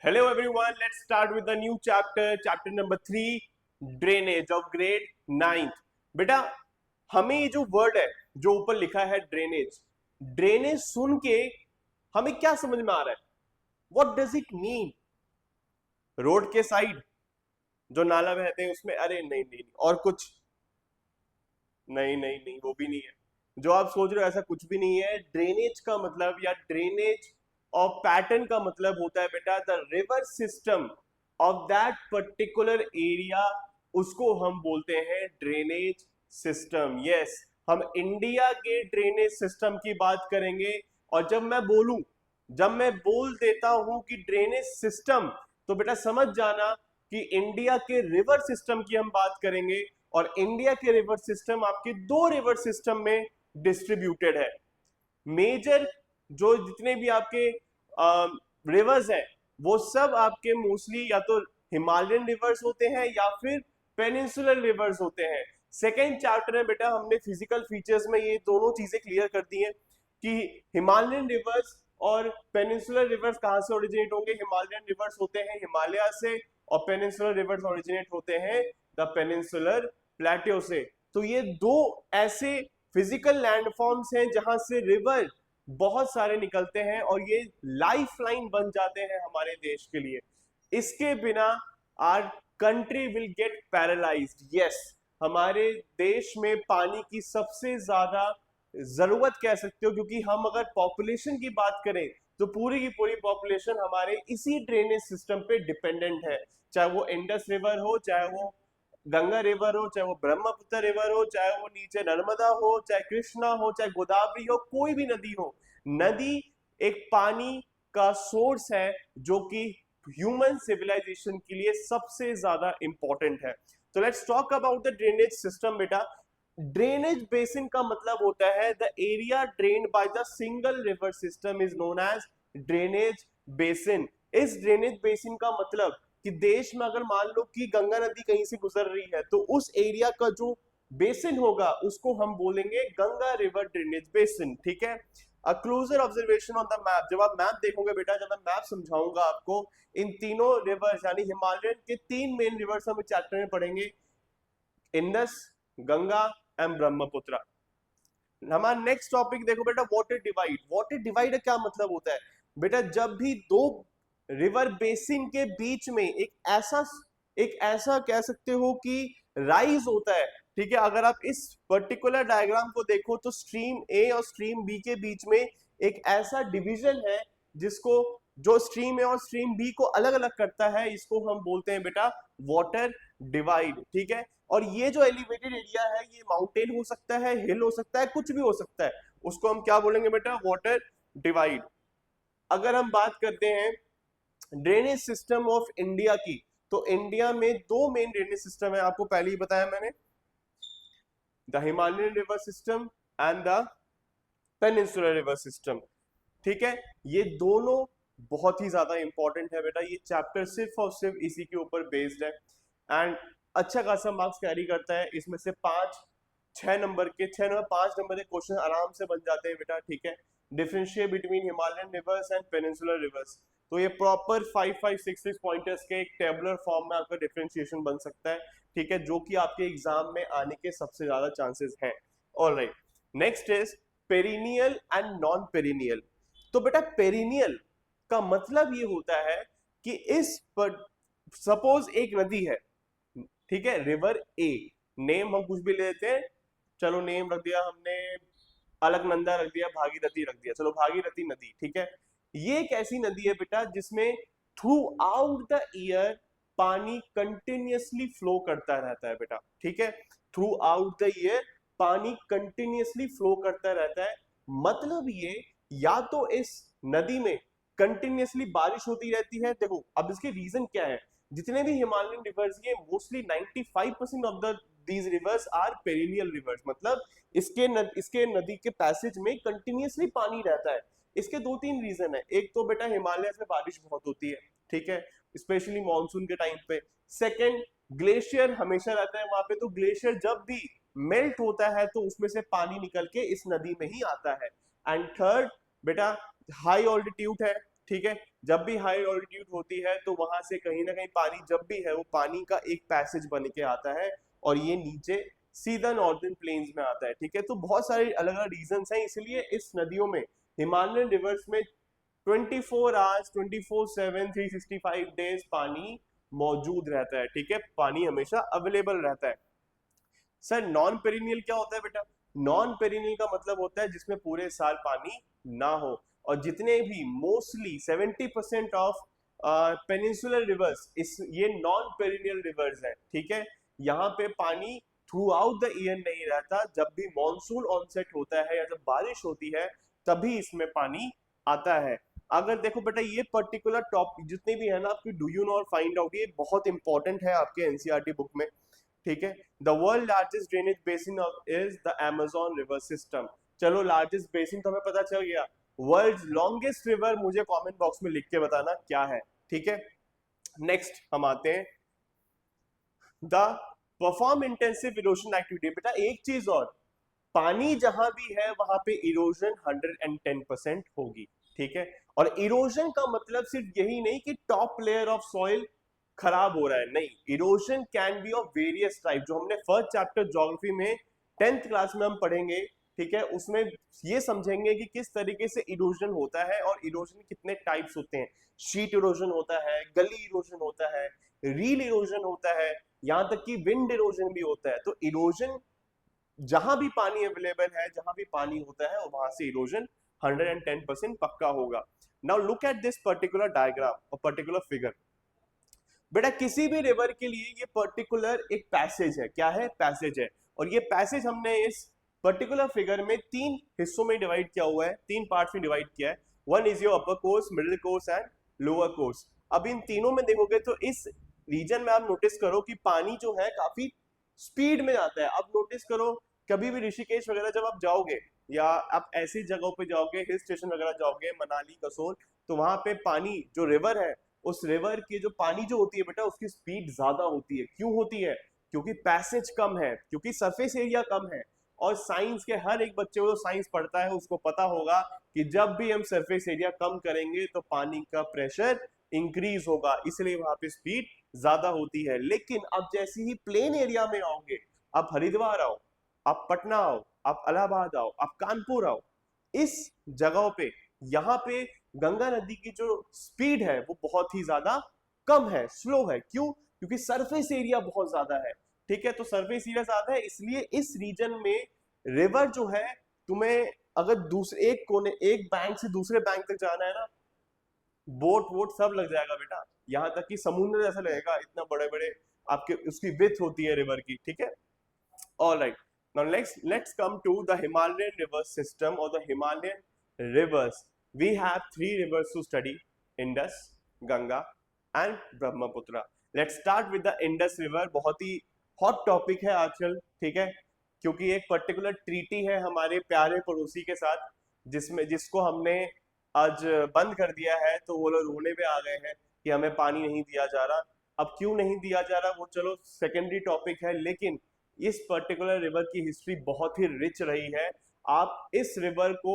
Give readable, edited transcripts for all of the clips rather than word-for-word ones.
Hello everyone, let's start with the new chapter number 3, drainage of grade 9th। बेटा हमें ये जो word है जो ऊपर लिखा है ड्रेनेज, ड्रेनेज सुन के हमें क्या समझ में आ रहा है? What does it mean? Road के साइड जो नाला बहते हैं उसमें? अरे नहीं नहीं, नहीं। और कुछ? नहीं नहीं नहीं, वो भी नहीं है। जो आप सोच रहे हो ऐसा कुछ भी नहीं है। ड्रेनेज का मतलब या ड्रेनेज और पैटर्न का मतलब होता है बेटा the river system of that particular area, उसको हम बोलते हैं ड्रेनेज सिस्टम। यस, हम इंडिया के ड्रेनेज सिस्टम की बात करेंगे। और जब मैं बोल देता हूं कि ड्रेनेज सिस्टम, तो बेटा समझ जाना कि इंडिया के रिवर सिस्टम की हम बात करेंगे। और इंडिया के रिवर सिस्टम आपके दो रिवर सिस्टम में डिस्ट्रीब्यूटेड है। मेजर जो जितने भी आपके रिवर्स हैं वो सब आपके मोस्टली या तो हिमालयन रिवर्स होते हैं या फिर पेनिनसुलर रिवर्स होते हैं। सेकेंड चैप्टर में बेटा हमने फिजिकल फीचर्स में ये दोनों चीजें क्लियर कर दी हैं कि हिमालयन रिवर्स और पेनिनसुलर रिवर्स कहां से ओरिजिनेट होंगे। हिमालयन रिवर्स होते हैं हिमालय से और पेनिनसुलर रिवर्स ओरिजिनेट होते हैं द पेनिनसुलर प्लेट्यू से। तो ये दो ऐसे फिजिकल लैंडफॉर्म्स हैं जहां से रिवर बहुत सारे निकलते हैं और ये लाइफ लाइन बन जाते हैं हमारे देश के लिए। इसके बिना our country will get paralysed. Yes, हमारे देश में पानी की सबसे ज्यादा जरूरत कह सकते हो, क्योंकि हम अगर पॉपुलेशन की बात करें तो पूरी की पूरी पॉपुलेशन हमारे इसी ड्रेनेज सिस्टम पे डिपेंडेंट है। चाहे वो इंडस रिवर हो, चाहे वो गंगा रिवर हो, चाहे वो ब्रह्मपुत्र रिवर हो, चाहे वो नीचे नर्मदा हो, चाहे कृष्णा हो, चाहे गोदावरी हो, कोई भी नदी हो। नदी एक पानी का सोर्स है जो कि ह्यूमन सिविलाइजेशन के लिए सबसे ज्यादा इंपॉर्टेंट है। तो let's talk about the drainage system बेटा। ड्रेनेज बेसिन का मतलब होता है the area drained by the single river system is known as drainage basin. इस ड्रेनेज बेसिन का मतलब कि देश में अगर मान लो कि गंगा नदी कहीं से गुजर रही है तो उस एरिया का जो बेसिन होगा उसको हम बोलेंगे गंगा रिवर ड्रेनेज बेसिन। ठीक है। A closer observation on the map, जब आप मैप देखोगे बेटा, जब मैं मैप समझाऊंगा आपको, इन तीनों रिवर्स यानी हिमालयन के तीन मेन रिवर्स हम चैप्टर में पढ़ेंगे, इंडस, गंगा एंड ब्रह्मपुत्र। हमारा नेक्स्ट टॉपिक देखो बेटा, वाटर डिवाइड। वाटर डिवाइड क्या मतलब होता है बेटा? जब भी दो रिवर बेसिन के बीच में एक ऐसा कह सकते हो कि राइज होता है। ठीक है, अगर आप इस पर्टिकुलर डायग्राम को देखो तो स्ट्रीम ए और स्ट्रीम बी के बीच में एक ऐसा डिवीजन है जिसको, जो स्ट्रीम ए और स्ट्रीम बी को अलग अलग करता है, इसको हम बोलते हैं बेटा वाटर डिवाइड। ठीक है। और ये जो एलिवेटेड एरिया है ये माउंटेन हो सकता है, हिल हो सकता है, कुछ भी हो सकता है, उसको हम क्या बोलेंगे बेटा? Water divide. अगर हम बात करते हैं ड्रेनेज सिस्टम ऑफ इंडिया की, तो इंडिया में दो मेन ड्रेनेज सिस्टम है, आपको पहले ही बताया मैंने, the Himalayan river system and the peninsular river system. ठीक है, ये दोनों बहुत ही ज्यादा इंपॉर्टेंट है बेटा। ये चैप्टर सिर्फ और सिर्फ इसी के ऊपर बेस्ड है एंड अच्छा खासा मार्क्स कैरी करता है। इसमें से 5 नंबर के क्वेश्चन आराम से बन जाते हैं बेटा। ठीक है, differentiate between Himalayan reverse and peninsular reverse, तो ये प्रॉपर 5 5 6 6 पॉइंटर्स के एक टेबुलर फॉर्म में आपका डिफरेंशिएशन बन सकता है। ठीक है, जो कि आपके एग्जाम में आने के सबसे ज्यादा चांसेस हैं। Alright, next is perennial and non perennial. तो बेटा पेरिनियल का मतलब ये होता है कि इस पर सपोज एक नदी है, ठीक है, रिवर ए, नेम हम कुछ भी ले लेते हैं, चलो नेम रख दिया हमने, अलकनंदा रख दिया, भागीरथी रख दिया, चलो भागीरथी नदी। ठीक है, ये एक ऐसी नदी है बेटा जिसमें थ्रू आउट द ईयर पानी कंटिन्यूअसली फ्लो करता रहता है बेटा। ठीक है, थ्रू आउट द ईयर पानी कंटिन्यूअसली फ्लो करता रहता है। मतलब ये, या तो इस नदी में कंटिन्यूअसली बारिश होती रहती है। देखो अब इसके रीजन क्या है, जितने भी हिमालयन रिवर्स ये mostly 95% of the these rivers are perennial rivers, मतलब इसके नदी के पैसेज में कंटिन्यूअसली पानी रहता है। इसके दो तीन रीजन है। एक तो बेटा हिमालय में बारिश बहुत होती है, ठीक है, स्पेशली मानसून के टाइम पे। सेकंड, ग्लेशियर हमेशा रहता है वहां पे, तो ग्लेशियर जब भी मेल्ट होता है तो उसमें से पानी निकल के इस नदी में ही आता है। एंड थर्ड बेटा, हाई ऑल्टीट्यूड है। ठीक है, जब भी हाई ऑल्टीट्यूड होती है तो वहां से कहीं ना कहीं पानी जब भी है वो पानी का एक पैसेज बन के आता है और ये नीचे सीधा नॉर्दर्न प्लेन्स में आता है। ठीक है, तो बहुत सारे अलग अलग रीजंस हैं, इसलिए इस नदियों में, हिमालयन रिवर्स में 24 आवर्स 24/7 365 डेज पानी मौजूद रहता है। ठीक है, पानी हमेशा अवेलेबल रहता है। सर नॉन पेरिनियल क्या होता है बेटा? नॉन पेरिनियल का मतलब होता है जिसमें पूरे साल पानी ना हो, और जितने भी मोस्टली 70% ऑफ पेनिनसुलर रिवर्स इस ये नॉन पेरिनियल रिवर्स है। ठीक है, यहाँ पे पानी थ्रू आउट द ईयर नहीं रहता, जब भी मॉनसून ऑनसेट होता है या जब बारिश होती है तभी इसमें पानी आता है। अगर देखो बेटा ये पर्टिकुलर टॉपिक जितने भी है ना आपकी डू यू नो और फाइंड आउट, ये बहुत इंपॉर्टेंट है आपके एनसीईआरटी बुक में। ठीक है, the world largest drainage basin is the Amazon river system. चलो लार्जेस्ट बेसिन तो हमें पता चल गया, वर्ल्ड लॉन्गेस्ट रिवर मुझे कमेंट बॉक्स में लिख के बताना क्या है। ठीक है, नेक्स्ट हम आते हैं the perform intensive erosion activity. बेटा एक चीज और, पानी जहां भी है वहां पे इरोजन 110% होगी। ठीक है, और इरोजन का मतलब सिर्फ यही नहीं कि टॉप लेयर ऑफ सॉइल खराब हो रहा है, नहीं, erosion can be of various type, जो हमने फर्स्ट चैप्टर ज्योग्राफी में 10th क्लास में हम पढ़ेंगे। ठीक है, उसमें ये समझेंगे कि किस तरीके से इरोजन होता है और इरोजन कितने टाइप्स होते हैं। शीट इरोजन होता है, गली इरोजन होता है, रील इरोजन होता है, यहां तक कि विंड इरोजन भी होता है। तो इरोजन जहां भी पानी अवेलेबल है, जहां भी पानी होता है वहां से इरोजन 110% पक्का होगा। Now look at this particular diagram और पर्टिकुलर फिगर। बेटा किसी भी रिवर के लिए ये पर्टिकुलर एक पैसेज है, क्या है? पैसेज है, और ये पैसेज हमने इस पर्टिकुलर फिगर में 3 हिस्सों में डिवाइड किया हुआ है, 3 पार्ट्स में डिवाइड किया है। One is your upper course, middle course and lower course. अब इन तीनों में देखोगे तो इस रीजन में आप नोटिस करो कि पानी जो है काफी स्पीड में जाता है। अब नोटिस करो कभी भी ऋषिकेश वगैरह जब आप जाओगे या आप ऐसी जगहों पे जाओगे, हिल स्टेशन वगैरह जाओगे, मनाली कसोल, तो वहां पे पानी जो रिवर है, उस रिवर की जो पानी जो होती है बेटा उसकी स्पीड ज्यादा होती है। क्यों होती है? क्योंकि पैसेज कम है, क्योंकि सरफेस एरिया कम है। और साइंस के हर एक बच्चे को साइंस पढ़ता है उसको पता होगा कि जब भी हम सरफेस एरिया कम करेंगे तो पानी का प्रेशर इंक्रीज होगा, इसलिए वहां पे स्पीड ज्यादा होती है। लेकिन अब जैसे ही प्लेन एरिया में आओगे, आप हरिद्वार आओ, आप पटना आओ, आप इलाहाबाद आओ, आप कानपुर आओ, इस जगहों पे यहाँ पे गंगा नदी की जो स्पीड है वो बहुत ही ज्यादा कम है, स्लो है। क्यों? क्योंकि सरफेस एरिया बहुत ज्यादा है। ठीक है, तो सरफेस एरिया ज्यादा है, इसलिए इस रीजन में रिवर जो है, तुम्हें अगर दूसरे एक कोने, एक बैंक से दूसरे बैंक तक जाना है ना, बोट वोट सब लग जाएगा बेटा, यहाँ तक कि समुद्र जैसा लगेगा, इतना बड़े बड़े आपके उसकी विड्थ होती है रिवर की। ठीक है, alright, now let's come to the Himalayan river system or the Himalayan rivers. We have 3 rivers to study: Indus, Ganga and Brahmaputra. Let's start with the Indus river. बहुत ही हॉट टॉपिक है आजकल। ठीक है, क्योंकि एक पर्टिकुलर ट्रीटी है हमारे प्यारे पड़ोसी के साथ, जिसको हमने आज बंद कर दिया है, तो वो लोग रोने पे आ गए हैं कि हमें पानी नहीं दिया जा रहा। अब क्यों नहीं दिया जा रहा वो चलो सेकेंडरी टॉपिक है, लेकिन इस पर्टिकुलर रिवर की हिस्ट्री बहुत ही रिच रही है। आप इस रिवर को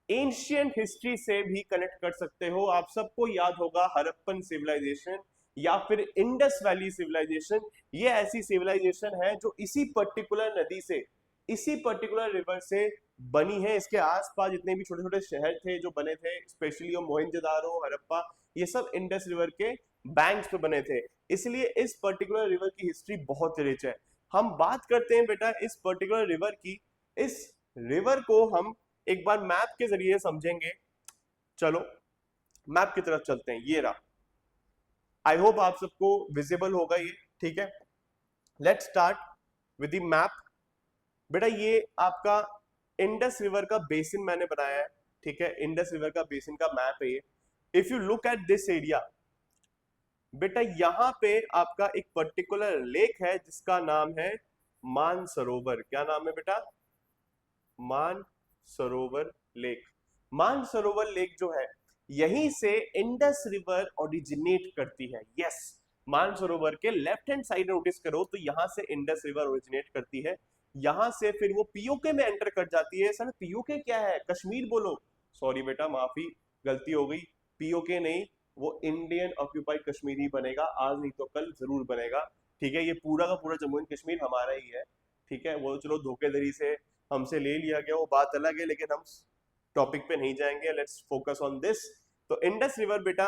एंशियंट हिस्ट्री से भी कनेक्ट कर सकते हो। आप सबको याद होगा हड़प्पन सिविलाइजेशन या फिर इंडस वैली सिविलाइजेशन। ये ऐसी सिविलाइजेशन है जो इसी पर्टिकुलर नदी से, इसी पर्टिकुलर रिवर से बनी है। इसके आसपास जितने भी छोटे छोटे शहर थे जो बने थे, स्पेशली मोहनजोदारो, हड़प्पा, ये सब इंडस रिवर के बैंक्स पे बने थे। इसलिए इस पर्टिकुलर रिवर की हिस्ट्री बहुत रिच है। हम बात करते हैं बेटा इस पर्टिकुलर रिवर की। इस रिवर को हम एक बार मैप के जरिए समझेंगे। चलो मैप की तरफ चलते हैं, ये रहा। आई होप आप सबको विजिबल होगा ये। ठीक है, let's start with the map. बेटा ये आपका इंडस रिवर का बेसिन मैंने बनाया है। ठीक है, इंडस रिवर का बेसिन का मैप है ये। If you look at this area, बेटा यहां पे आपका एक पर्टिकुलर लेक है जिसका नाम है मानसरोवर। क्या नाम है बेटा? मानसरोवर लेक। मानसरोवर लेक जो है, यहीं से इंडस रिवर ओरिजिनेट करती है। यस, मानसरोवर के लेफ्ट हैंड साइड नोटिस करो तो यहां से इंडस रिवर ओरिजिनेट करती है। यहां से फिर वो पीओके में एंटर कर जाती है। सर पीओके क्या है? कश्मीर बोलो। सॉरी बेटा, माफी, गलती हो गई। पीओके नहीं, वो इंडियन ऑक्यूपाइड कश्मीर ही बनेगा, आज नहीं तो कल जरूर बनेगा। ठीक है, ये पूरा का पूरा जम्मू एंड कश्मीर हमारा ही है। ठीक है, वो चलो धोखेधड़ी से हमसे ले लिया गया, वो बात अलग है, लेकिन हम टॉपिक पे नहीं जाएंगे, लेट्स फोकस ऑन दिस। तो इंडस रिवर बेटा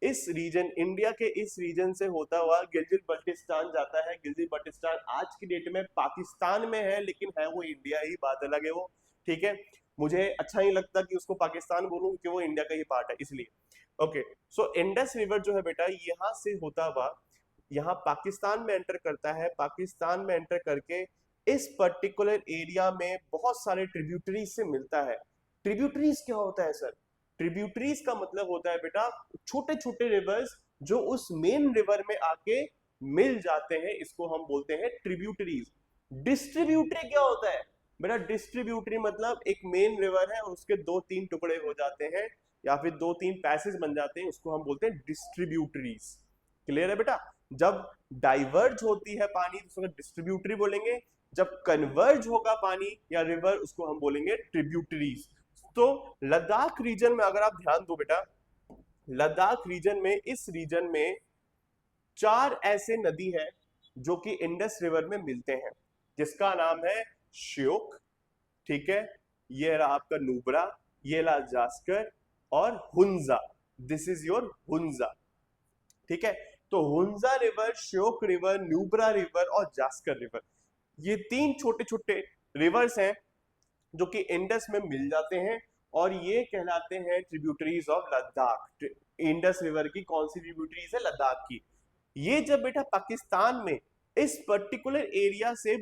इस रीजन, इंडिया के इस रीजन से होता हुआ गिलगित बल्टिस्तान जाता है। गिलगित बल्टिस्तान आज की डेट में पाकिस्तान में है, लेकिन है वो इंडिया ही, बात अलग है वो। ठीक है, मुझे अच्छा नहीं लगता कि उसको पाकिस्तान बोलूं, क्योंकि वो इंडिया का ही पार्ट है, इसलिए। ओके, सो इंडस रिवर जो है बेटा यहाँ से होता हुआ यहाँ पाकिस्तान में एंटर करता है। पाकिस्तान में एंटर करके इस पर्टिकुलर एरिया में बहुत सारे ट्रिब्यूटरीज से मिलता है। ट्रिब्यूटरीज क्या होता है सर? ट्रिब्यूटरीज का मतलब होता है बेटा छोटे छोटे रिवर्स जो उस मेन रिवर में आके मिल जाते हैं, इसको हम बोलते हैं ट्रिब्यूटरीज। डिस्ट्रीब्यूटरी क्या होता है बेटा? डिस्ट्रीब्यूटरी मतलब एक मेन रिवर है और उसके दो तीन टुकड़े हो जाते हैं या फिर दो तीन पैसेज बन जाते हैं, उसको हम बोलते हैं डिस्ट्रीब्यूटरीज। क्लियर है बेटा? जब डाइवर्ज होती है पानी तो उसको डिस्ट्रीब्यूटरी बोलेंगे, जब कन्वर्ज होगा पानी या रिवर उसको हम बोलेंगे ट्रिब्यूटरीज। तो लद्दाख रीजन में अगर आप ध्यान दो बेटा, लद्दाख रीजन में, इस रीजन में 4 ऐसे नदी है जो कि इंडस रिवर में मिलते हैं, जिसका नाम है श्योक, ठीक है, ये रहा आपका नुब्रा, ये रहा जास्कर और Hunza. This is your Hunza. ठीक है, तो Hunza river, Shyok river, Nubra river और जास्कर रिवर, ये 3 छोटे छोटे रिवर्स हैं जो कि इंडस में मिल जाते हैं और ये कहलाते हैं tributaries of Ladakh. Indus river की कौन सी ट्रिब्यूटरीज है? लद्दाख की। ये जब बेटा पाकिस्तान में इस पर्टिकुलर एरिया से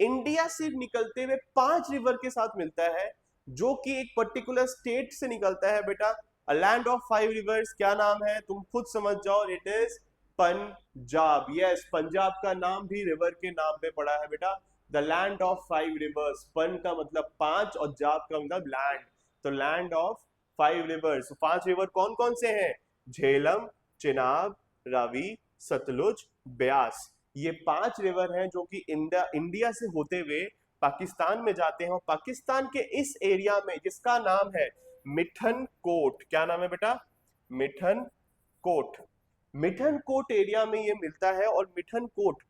इंडिया से निकलते हुए 5 रिवर के साथ मिलता है, जो कि एक पर्टिकुलर स्टेट से निकलता है बेटा। अ लैंड ऑफ 5 रिवर्स, क्या नाम है तुम खुद समझ जाओ, it is Punjab. Yes, Punjab का नाम भी रिवर के नाम पे पड़ा है बेटा, द लैंड ऑफ 5 रिवर्स। पन का मतलब 5 और जाब का मतलब लैंड, तो लैंड ऑफ 5 रिवर्स। 5 रिवर कौन कौन से हैं? झेलम, चिनाब, रावी, सतलुज, ब्यास। ये 5 रिवर हैं जो कि इंडिया से होते हुए पाकिस्तान में जाते हैं और पाकिस्तान के इस एरिया में जिसका नाम है मिठन कोट, क्या नाम है बेटा? मिठन कोट। मिठन कोट एरिया में ये मिलता है और मिठन कोट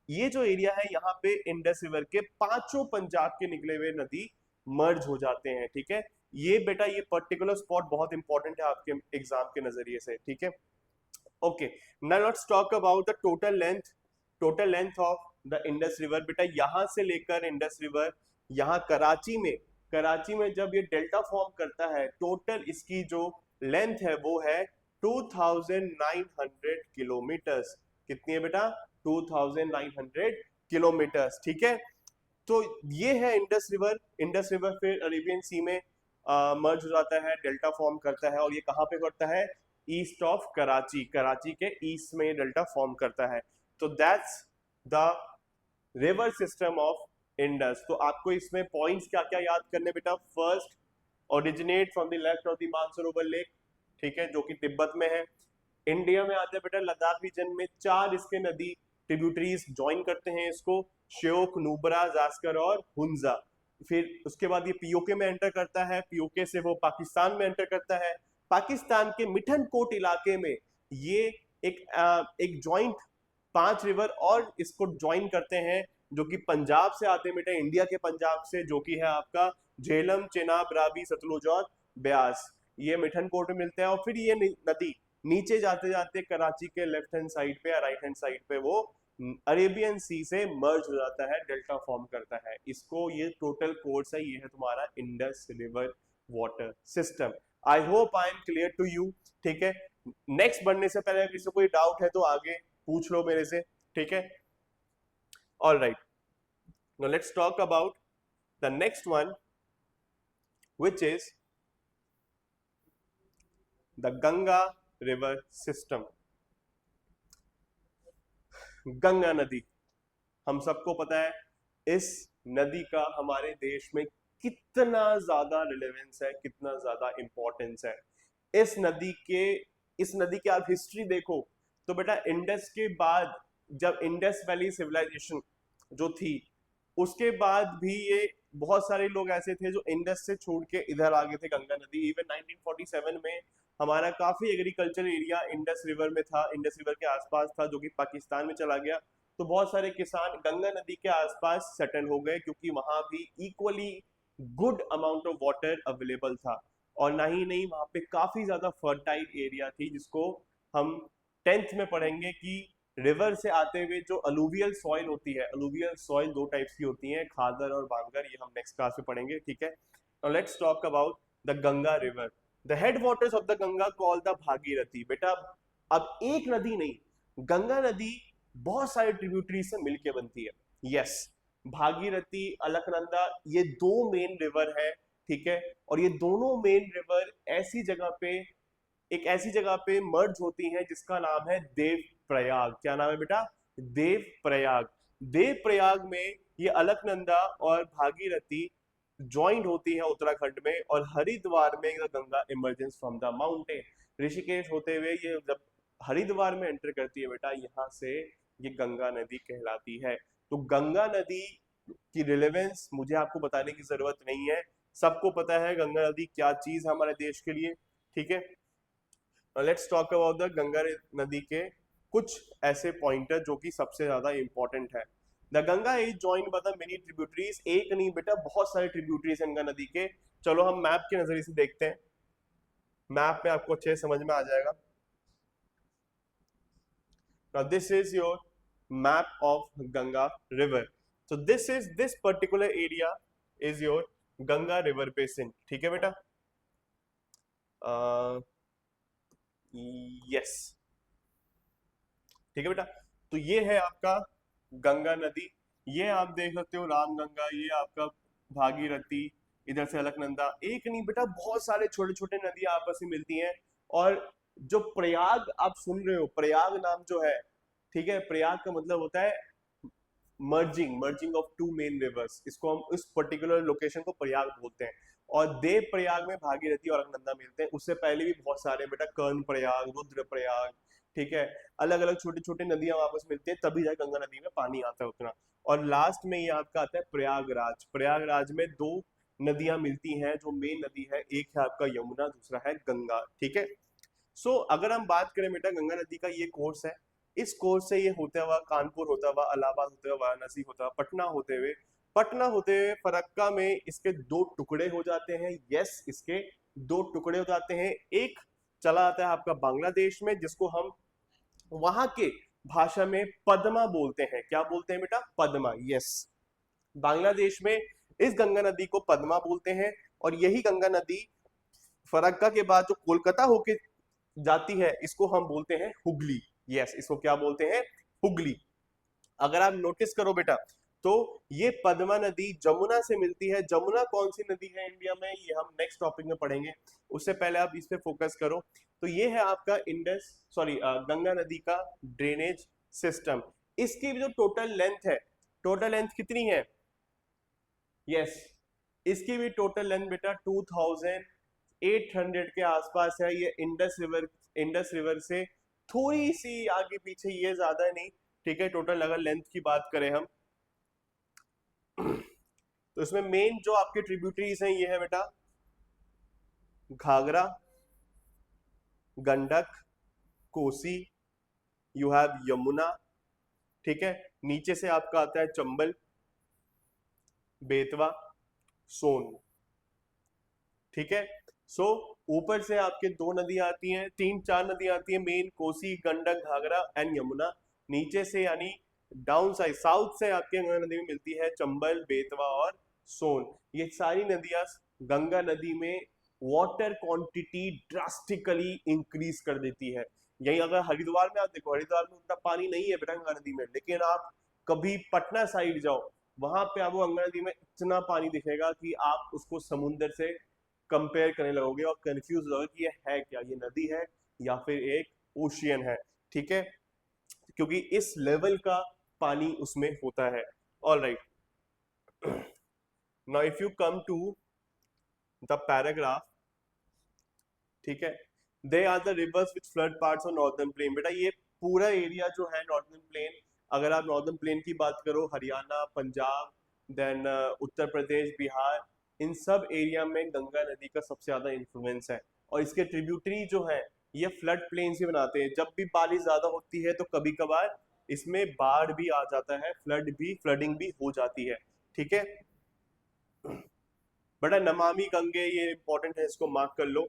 ये जो एरिया है यहाँ पे इंडस रिवर के 5 पंजाब के निकले हुए नदी मर्ज हो जाते हैं। ठीक है, ये बेटा ये पर्टिकुलर स्पॉट बहुत इंपॉर्टेंट है आपके एग्जाम के नजरिए से। ठीक है, okay, now let's talk about the total length of the Indus river. बेटा यहां से लेकर इंडस रिवर यहाँ कराची में जब ये डेल्टा फॉर्म करता है, टोटल इसकी जो लेंथ है वो है 2900 किलोमीटर्स। कितनी है बेटा? 2900 किलोमीटर्स। ठीक है, तो ये है इंडस रिवर। इंडस रिवर फिर अरेबियन सी में मर्ज हो जाता है, डेल्टा फॉर्म करता है, और ये कहाँ पे करता है? ईस्ट ऑफ कराची, कराची के ईस्ट में डेल्टा फॉर्म करता है। तो that's the river system of Indus. तो आपको इसमें पॉइंट्स क्या क्या याद करने बेटा? First, originate from the left of the Mansarovar lake, ठीक है, जो कि तिब्बत में है। इंडिया में आते हैं बेटा लद्दाख रीजन में 4 इसके नदी ट्रिब्यूटरीज ज्वाइन करते हैं इसको, श्योक, नुब्रा, जास्कर और हुंजा। फिर उसके बाद ये पीओके में एंटर करता है, पीओके से वो पाकिस्तान में एंटर करता है। पाकिस्तान के मिठन कोट इलाके में ये एक जॉइंट 5 रिवर और इसको ज्वाइन करते हैं जो कि पंजाब से आते हैं बेटा, इंडिया के पंजाब से, जो कि है आपका झेलम, चेनाब, रावी, सतलुज और ब्यास। ये मिठन कोट में मिलते हैं और फिर ये नदी नीचे जाते जाते कराची के लेफ्ट हैंड साइड पे या राइट हैंड साइड पे वो अरेबियन सी से मर्ज हो जाता है, डेल्टा फॉर्म करता है। इसको ये टोटल कोर्स है, ये है तुम्हारा Indus river water system. I hope I am clear to you. ठीक है, नेक्स्ट बढ़ने से पहले किसी कोई डाउट है तो आगे पूछ लो मेरे से। ठीक है, all right, now let's talk about the next one which is the Ganga river system। Ganga नदी, हम सबको पता है इस नदी का हमारे देश में कितना ज्यादा रिलेवेंस है, कितना ज्यादा इंपॉर्टेंस है। इस नदी के आप हिस्ट्री देखो तो बेटा इंडस के बाद, जब इंडस वैली सिविलाइजेशन जो थी उसके बाद भी ये बहुत सारे लोग ऐसे थे जो इंडस से छोड़ के इधर आ गए थे गंगा नदी। इवन 1947 में हमारा काफी एग्रीकल्चर एरिया इंडस रिवर में था, इंडस रिवर के आसपास था, जो कि पाकिस्तान में चला गया। तो बहुत सारे किसान गंगा नदी के आसपास सेटल हो गए, क्योंकि वहां भी equally good amount of water available था। और ना ही नहीं, वहां पे काफी ज्यादा फर्टाइल एरिया थी, जिसको हम 10th में पढ़ेंगे कि रिवर से आते हुए जो अलूवियल सॉइल होती है, अलूवियल सॉइल दो टाइप्स की होती है, खादर और बांगर, ये हम नेक्स्ट क्लास में पढ़ेंगे, ठीक है। Now let's talk about the Ganga river. The head waters of the Ganga called the Bhagirathi. बेटा अब एक नदी नहीं, गंगा नदी बहुत सारे ट्रिब्यूटरीज से मिलके बनती है। यस, भागीरथी, अलकनंदा, ये दो मेन रिवर है, ठीक है। और ये दोनों मेन रिवर ऐसी जगह पे, एक ऐसी जगह पे मर्ज होती हैं जिसका नाम है देव प्रयाग। क्या नाम है बेटा? देव प्रयाग। देव प्रयाग में ये अलकनंदा और भागीरथी ज्वाइंट होती है उत्तराखंड में, और हरिद्वार में Ganga emergence from the mountain. Rishikesh होते हुए ये जब हरिद्वार में एंटर करती है बेटा, यहाँ से ये गंगा नदी कहलाती है। तो गंगा नदी की रिलेवेंस मुझे आपको बताने की जरूरत नहीं है, सबको पता है गंगा नदी क्या चीज है हमारे देश के लिए, ठीक है। Let's talk about the Ganga नदी के कुछ ऐसे पॉइंटर जो कि सबसे ज्यादा इंपॉर्टेंट है। The Ganga is joined by the many tributaries. एक नहीं बेटा, बहुत सारे ट्रिब्यूटरीज हैं गंगा नदी के। चलो हम मैप के नजरिए से देखते हैं, मैप में आपको अच्छे समझ में आ जाएगा। Now this is your map of Ganga river. So this particular area is your Ganga river basin, ठीक है बेटा? यस, ठीक है बेटा। तो ये है आपका गंगा नदी, ये आप देख सकते हो रामगंगा, ये आपका भागीरथी, इधर से अलकनंदा। एक नहीं बेटा, बहुत सारे छोटे छोटे नदियां आपस में मिलती हैं। और जो प्रयाग आप सुन रहे हो, प्रयाग नाम जो है, ठीक है, प्रयाग का मतलब होता है merging of two main rivers. इसको हम इस पर्टिकुलर लोकेशन को प्रयाग बोलते हैं। और देव प्रयाग में भागीरथी और अलकनंदा मिलते हैं। उससे पहले भी बहुत सारे बेटा, कर्ण प्रयाग, रुद्र प्रयाग, ठीक है, अलग अलग छोटे छोटे नदियां आपस मिलती हैं, तभी जाकर गंगा नदी में पानी आता है उतना। और लास्ट में ये आपका आता है प्रयागराज। प्रयागराज में दो नदियां मिलती हैं, जो मेन नदी है, एक है आपका यमुना, दूसरा है गंगा, ठीक है। सो अगर हम बात करें बेटा, गंगा नदी का ये कोर्स है, इस कोर्स से ये होता हुआ कानपुर होता हुआ, इलाहाबाद होते हुए, वाराणसी होता हुआ, पटना होते हुए फरक्का में इसके दो टुकड़े हो जाते हैं। यस, इसके दो टुकड़े हो जाते हैं। एक चला आता है आपका बांग्लादेश में, जिसको हम वहां के भाषा में पद्मा बोलते हैं। क्या बोलते हैं बेटा? पद्मा। यस, बांग्लादेश में इस गंगा नदी को पद्मा बोलते हैं। और यही गंगा नदी फरक्का के बाद जो कोलकाता होके जाती है, इसको हम बोलते हैं हुगली। यस, इसको क्या बोलते हैं? हुगली। अगर आप नोटिस करो बेटा, तो ये पद्मा नदी जमुना से मिलती है। जमुना कौन सी नदी है इंडिया में, ये हम नेक्स्ट टॉपिक में पढ़ेंगे। उससे पहले आप इस पे फोकस करो। तो ये है आपका गंगा नदी का ड्रेनेज सिस्टम। इसकी जो टोटल लेंथ है, टोटल लेंथ कितनी है? यस, इसकी भी टोटल लेंथ बेटा 2800 के आसपास है। ये इंडस रिवर से थोड़ी सी आगे पीछे, ये ज्यादा नहीं, ठीक है। टोटल अगर लेंथ की बात करें हम, तो इसमें मेन जो आपके ट्रिब्यूटरीज हैं, ये है बेटा घाघरा, गंडक, कोसी, यू हैव यमुना, ठीक है। नीचे से आपका आता है चंबल, बेतवा, सोन, ठीक है। सो ऊपर से आपके दो नदियां आती हैं, तीन चार नदियां आती हैं मेन, कोसी, गंडक, घाघरा एंड यमुना। नीचे से यानी डाउन साइड साउथ से आपके गंगा नदी में मिलती है चंबल, बेतवा और सोन। ये सारी नदियां गंगा नदी में वाटर क्वांटिटी ड्रास्टिकली इंक्रीज कर देती है। यही अगर हरिद्वार में आप देखो, हरिद्वार में उतना पानी नहीं है बेटा गंगा नदी में, लेकिन आप कभी पटना साइड जाओ, वहां पे आपको गंगा नदी में इतना पानी दिखेगा कि आप उसको समुद्र से कंपेयर करने लगोगे और कंफ्यूज हो कि ये है क्या, ये नदी है या फिर एक ओशियन है, ठीक है, क्योंकि इस लेवल का पानी उसमें होता है। All right, now if you come to the paragraph, ठीक है, they are the rivers which flood parts of northern plain. बेटा ये पूरा एरिया जो है नॉर्दर्न प्लेन, अगर आप नॉर्दर्न प्लेन की बात करो, हरियाणा, पंजाब, देन उत्तर प्रदेश, बिहार, इन सब एरिया में गंगा नदी का सबसे ज्यादा इन्फ्लुएंस है। और इसके ट्रिब्यूटरी जो है ये फ्लड प्लेन्स ही बनाते हैं। जब भी बारिश ज्यादा होती है तो कभी कभार इसमें बाढ़ भी आ जाता है, फ्लडिंग भी हो जाती है। ठीक है बड़ा, नमामि गंगे ये इंपॉर्टेंट है, इसको मार्क कर लो।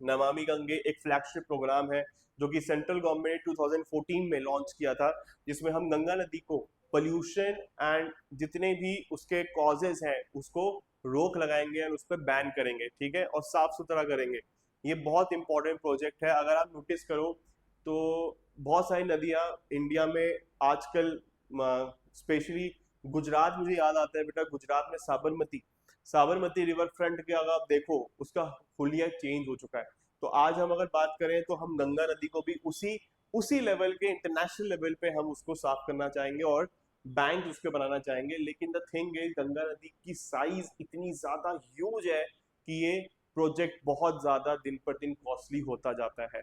नमामि गंगे एक फ्लैगशिप प्रोग्राम है जो कि सेंट्रल गवर्नमेंट ने 2014 में लॉन्च किया था, जिसमें हम गंगा नदी को पोल्यूशन एंड जितने भी उसके कॉजेज हैं उसको रोक लगाएंगे और उस पर बैन करेंगे, ठीक है, और साफ सुथरा करेंगे। ये बहुत इंपॉर्टेंट प्रोजेक्ट है। अगर आप नोटिस करो तो बहुत सारी नदियां इंडिया में आजकल, स्पेशली गुजरात मुझे याद आता है बेटा, गुजरात में साबरमती रिवर फ्रंट के अगर आप देखो उसका हुलिया चेंज हो चुका है। तो आज हम अगर बात करें तो हम गंगा नदी को भी उसी लेवल के, इंटरनेशनल लेवल पे हम उसको साफ करना चाहेंगे और बैंक उसके बनाना चाहेंगे। लेकिन द थिंग इज गंगा नदी की साइज इतनी ज्यादा ह्यूज है कि ये प्रोजेक्ट बहुत ज्यादा दिन पर दिन कॉस्टली होता जाता है।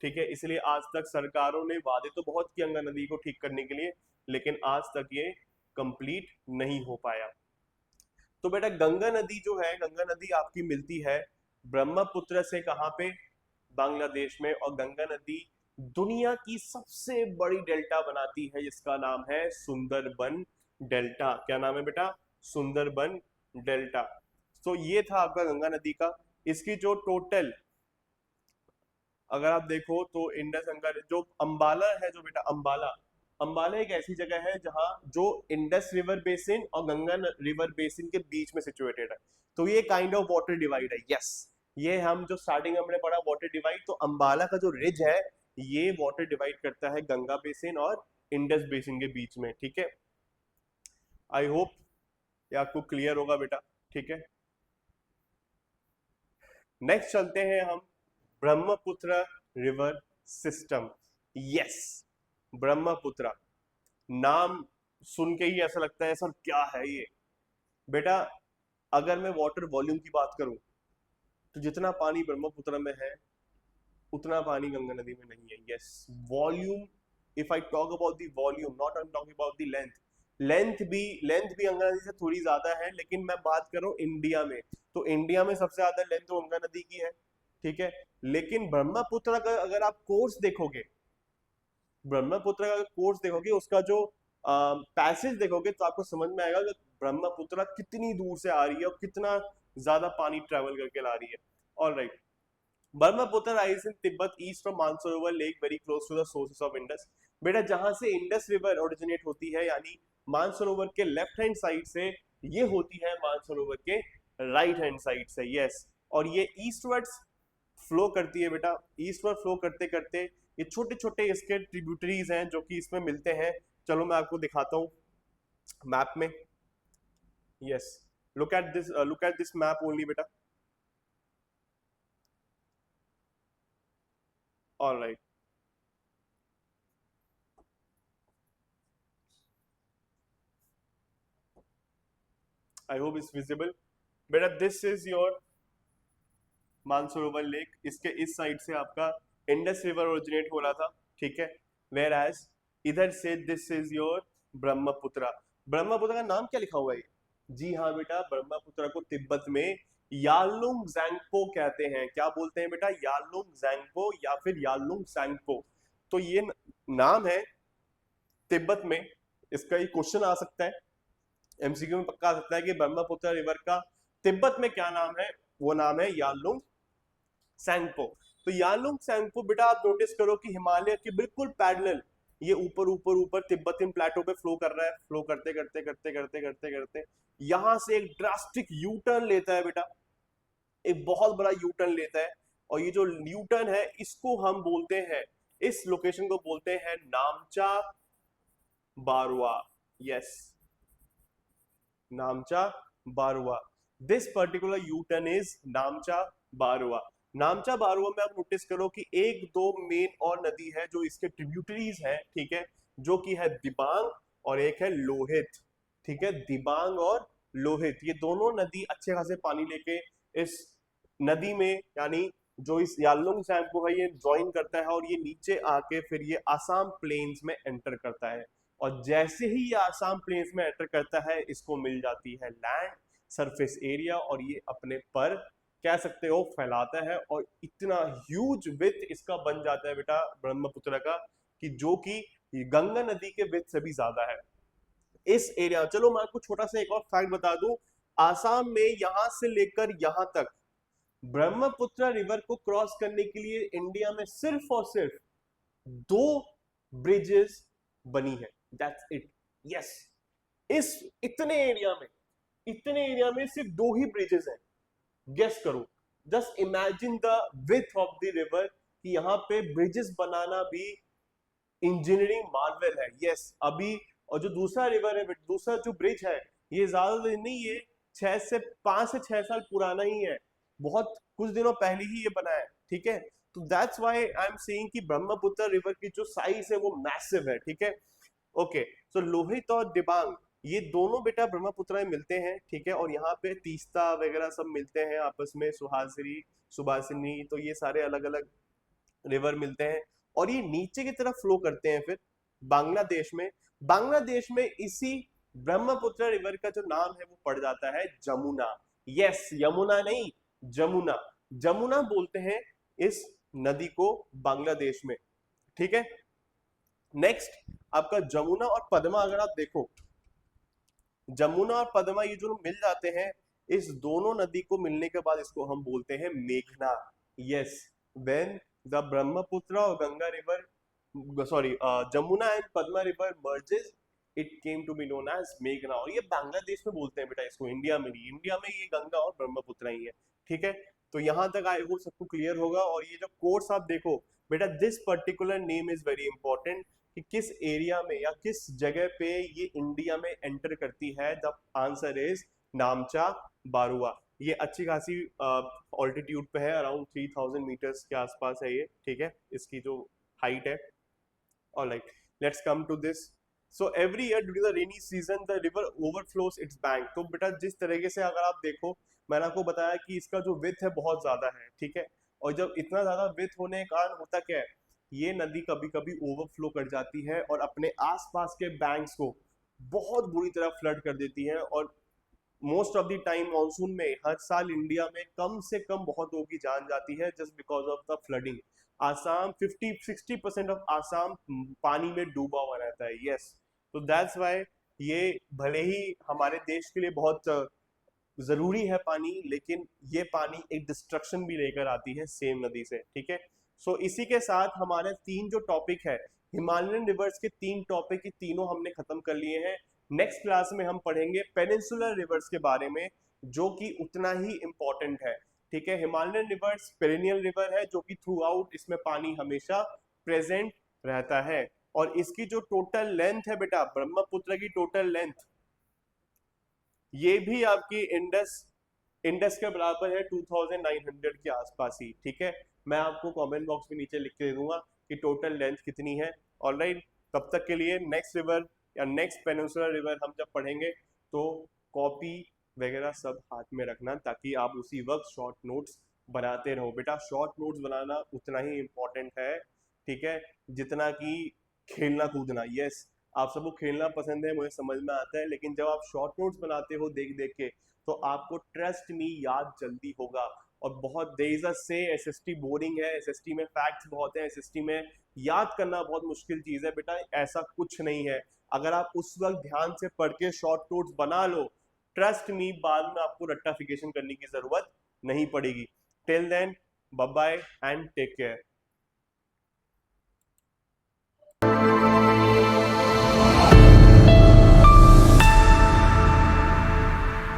ठीक है, इसलिए आज तक सरकारों ने वादे तो बहुत किए गंगा नदी को ठीक करने के लिए, लेकिन आज तक ये कंप्लीट नहीं हो पाया। तो बेटा गंगा नदी जो है, गंगा नदी आपकी मिलती है ब्रह्मपुत्र से, कहाँ पे, बांग्लादेश में। और गंगा नदी दुनिया की सबसे बड़ी डेल्टा बनाती है जिसका नाम है सुंदरबन डेल्टा। क्या नाम है बेटा? सुंदरबन डेल्टा। तो ये था आपका गंगा नदी का। इसकी जो टोटल अगर आप देखो तो इंडस गंगा जो अंबाला है, जो बेटा अंबाला एक ऐसी जगह है जहां जो इंडस रिवर बेसिन और गंगा रिवर बेसिन के बीच में सिचुएटेड है। तो ये काइंड ऑफ वाटर डिवाइड है। यस, ये हम जो स्टार्टिंग हमने पढ़ा वाटर डिवाइड, तो अंबाला का जो रिज है ये वाटर डिवाइड करता है गंगा बेसिन और इंडस बेसिन के बीच में। ठीक है, आई होप ये आपको क्लियर होगा बेटा। ठीक है, नेक्स्ट चलते हैं हम Brahmaputra river system. Yes, Brahmaputra नाम सुन के ही ऐसा लगता है सर क्या है ये। बेटा अगर मैं वाटर वॉल्यूम की बात करूं तो जितना पानी ब्रह्मपुत्र में है उतना पानी गंगा नदी में नहीं है। Yes, volume, if I talk about the volume, not I am talking about the length भी गंगा नदी से थोड़ी ज्यादा है, लेकिन मैं बात कर रहा हूँ इंडिया में, तो इंडिया में सबसे ज्यादा लेंथ तो गंगा नदी की है। ठीक है, लेकिन ब्रह्मपुत्र का अगर आप कोर्स देखोगे, ब्रह्मपुत्र का कोर्स देखोगे, उसका जो पैसेज देखोगे तो आपको समझ में आएगा कि ब्रह्मपुत्र कितनी दूर से आ रही है और कितना ज्यादा पानी ट्रेवल करके ला रही है। Alright, Brahmaputra rise in Tibet east from Mansarovar lake very close to the sources of Indus. बेटा जहां से इंडस रिवर ओरिजिनेट होती है, यानी मानसरोवर के लेफ्ट हैंड साइड से, ये होती है मानसरोवर के राइट हैंड साइड से। यस, और ये ईस्टवर्ड्स फ्लो करती है बेटा। ईस्टवर्ड फ्लो करते करते ये छोटे छोटे इसके ट्रिब्यूटरीज हैं जो कि इसमें मिलते हैं। चलो मैं आपको दिखाता हूँ मैप में। Yes, look at this map only बेटा। Alright, I hope it's visible. बेटा this is your Mansarovar lake, इसके इस साइड से आपका इंडस रिवर ओरिजिनेट हो रहा था। ठीक है, वेयर एज इधर से this is your Brahmaputra. Brahmaputra का नाम क्या लिखा हुआ है? जी हाँ बेटा, ब्रह्मपुत्र को तिब्बत में यालुंग जैंगपो कहते हैं। क्या बोलते हैं बेटा? यालुंग जैंगपो या फिर यालुंग सैंगपो। तो ये नाम है तिब्बत में। इसका एक क्वेश्चन आ सकता है, एमसीक्यू में पक्का आ सकता है कि ब्रह्मपुत्र रिवर का तिब्बत में क्या नाम है। वो नाम है यालुंग सैंगपो। तो यालुंग सैंगपो बेटा आप नोटिस करो कि हिमालय के बिल्कुल पैरेलल ये ऊपर ऊपर ऊपर तिब्बतिन प्लेटो पे फ्लो कर रहा है। फ्लो करते करते करते करते करते करते यहां से एक ड्रास्टिक यू टर्न लेता है बेटा, एक बहुत बड़ा यू टर्न लेता है। और ये जो यू टर्न है इसको हम बोलते हैं, इस लोकेशन को बोलते हैं Namcha Barwa. Yes, Namcha Barwa. This particular U turn is Namcha Barwa. Namcha Barwa में आप नोटिस करो कि एक दो मेन और नदी है जो इसके ट्रिब्यूटरीज है। ठीक है, जो कि है दिबांग और एक है लोहित। ठीक है, दिबांग और लोहित, ये दोनों नदी अच्छे खासे पानी लेके इस नदी में, यानी जो इस यालुंग सैंगपो है, ये ज्वाइन करता है और ये नीचे आके फिर ये आसाम प्लेन्स में एंटर करता है। और जैसे ही ये आसाम प्लेन्स में एंटर करता है इसको मिल जाती है लैंड सरफेस एरिया और ये अपने पर कह सकते हो फैलाता है, और इतना ह्यूज विथ इसका बन जाता है बेटा ब्रह्मपुत्र का, कि जो कि गंगा नदी के विथ से भी ज्यादा है इस एरिया। चलो मैं आपको छोटा सा एक और फैक्ट बता दूं, आसाम में यहां से लेकर यहां तक ब्रह्मपुत्र रिवर को क्रॉस करने के लिए इंडिया में सिर्फ और सिर्फ 2 ब्रिजेस बनी है, दैट्स इट। यस, इस इतने एरिया में सिर्फ 2 ही ब्रिजेस हैं। गेस करो, just imagine the width of the river, कि यहाँ पे ब्रिजेस बनाना भी इंजीनियरिंग मार्वल है। यस, अभी और जो दूसरा रिवर है, दूसरा जो ब्रिज है, ये ज्यादा दिन नहीं, ये 5 से 6 साल पुराना ही है, बहुत कुछ दिनों पहले ही ये बना है, ठीक है। तो that's why I am saying कि ब्रह्मपुत्र रिवर की जो साइज है वो मैसिव है, ठीक है। ओके, सो लोहित और दिबांग ये दोनों बेटा ब्रह्मपुत्र में मिलते हैं, ठीक है, और यहाँ पे तीस्ता वगैरह सब मिलते हैं आपस में, सुहासिनी सुभासिनी, तो ये सारे अलग अलग रिवर मिलते हैं, और ये नीचे की तरफ फ्लो करते हैं फिर बांग्लादेश में इसी ब्रह्मपुत्र रिवर का जो नाम है वो पड़ जाता है जमुना। यस, यमुना नहीं, जमुना, जमुना बोलते हैं इस नदी को बांग्लादेश में, ठीक है। नेक्स्ट आपका जमुना और पद्मा, अगर आप देखो जमुना और पद्मा ये जो मिल जाते हैं, इस दोनों नदी को मिलने के बाद इसको हम बोलते हैं मेघना। यस, व्हेन द ब्रह्मपुत्र और Ganga river, sorry, Jamuna and Padma river merges, it came to be known as मेघना। और ये बांग्लादेश में बोलते हैं बेटा इसको, इंडिया में नहीं, इंडिया में ये गंगा और ब्रह्मपुत्र ही है, ठीक है। तो यहां तक आई होप सबको क्लियर होगा। और ये जो कोर्स आप देखो बेटा, this particular name is very important, कि किस एरिया में या किस जगह पे ये इंडिया में एंटर करती है। The answer is Namcha Barwa. ये अच्छी खासी ऑल्टीट्यूड पे है, अराउंड 3000 मीटर्स के आसपास है ये, ठीक है, इसकी जो हाइट है। Alright, let's come to this. So every year during the rainy season the river overflows its bank. तो बेटा जिस तरीके से अगर आप देखो, मैंने आपको बताया कि इसका जो विथ है बहुत ज्यादा है, ठीक है, और जब इतना ज्यादा विथ होने के कारण होता क्या है, ये नदी कभी कभी ओवरफ्लो कर जाती है और अपने आसपास के बैंक्स को बहुत बुरी तरह फ्लड कर देती है। और most of the time monsoon में हर साल इंडिया में कम से कम बहुत लोगों की जान जाती है just because of the flooding. Assam 50-60% of Assam पानी में डूबा हुआ रहता है। यस, तो दैट्स व्हाई ये भले ही हमारे देश के लिए बहुत जरूरी है पानी, लेकिन ये पानी एक डिस्ट्रक्शन भी लेकर आती है सेम नदी से, ठीक है। सो इसी के साथ हमारे 3 जो टॉपिक है हिमालयन रिवर्स के 3 टॉपिक, ये तीनों हमने खत्म कर लिए हैं। नेक्स्ट क्लास में हम पढ़ेंगे पेनिनसुलर रिवर्स के बारे में, जो कि उतना ही इंपॉर्टेंट है, ठीक है। हिमालयन रिवर्स पेरिनियल रिवर है, जो कि थ्रू आउट इसमें पानी हमेशा प्रेजेंट रहता है, और इसकी जो टोटल लेंथ है बेटा, ब्रह्मपुत्र की टोटल लेंथ, ये भी आपकी इंडस के बराबर है, 2900 के आसपास ही, ठीक है। मैं आपको कमेंट बॉक्स में नीचे लिख के दे दूंगा कि टोटल लेंथ कितनी है। ऑलराइट, तब तक के लिए नेक्स्ट रिवर या नेक्स्ट पेनिनसुलर रिवर हम जब पढ़ेंगे तो कॉपी वगैरह सब हाथ में रखना, ताकि आप उसी वक्त शॉर्ट नोट्स बनाते रहो। बेटा शॉर्ट नोट्स बनाना उतना ही इम्पोर्टेंट है, ठीक है, जितना कि खेलना कूदना। यस, आप सबको खेलना पसंद है, मुझे समझ में आता है, लेकिन जब आप शॉर्ट नोट्स बनाते हो देख देख के, तो आपको ट्रस्ट मी याद जल्दी होगा। और बहुत देर से एसएसटी बोरिंग है, एसएसटी में फैक्ट्स बहुत है, एसएसटी में याद करना बहुत मुश्किल चीज है। बेटा ऐसा कुछ नहीं है, अगर आप उस वक्त ध्यान से पढ़ के शॉर्ट नोट्स बना लो, ट्रस्ट मी बाद में आपको रट्टाफिकेशन करने की जरूरत नहीं पड़ेगी। Till then, bye bye and take care.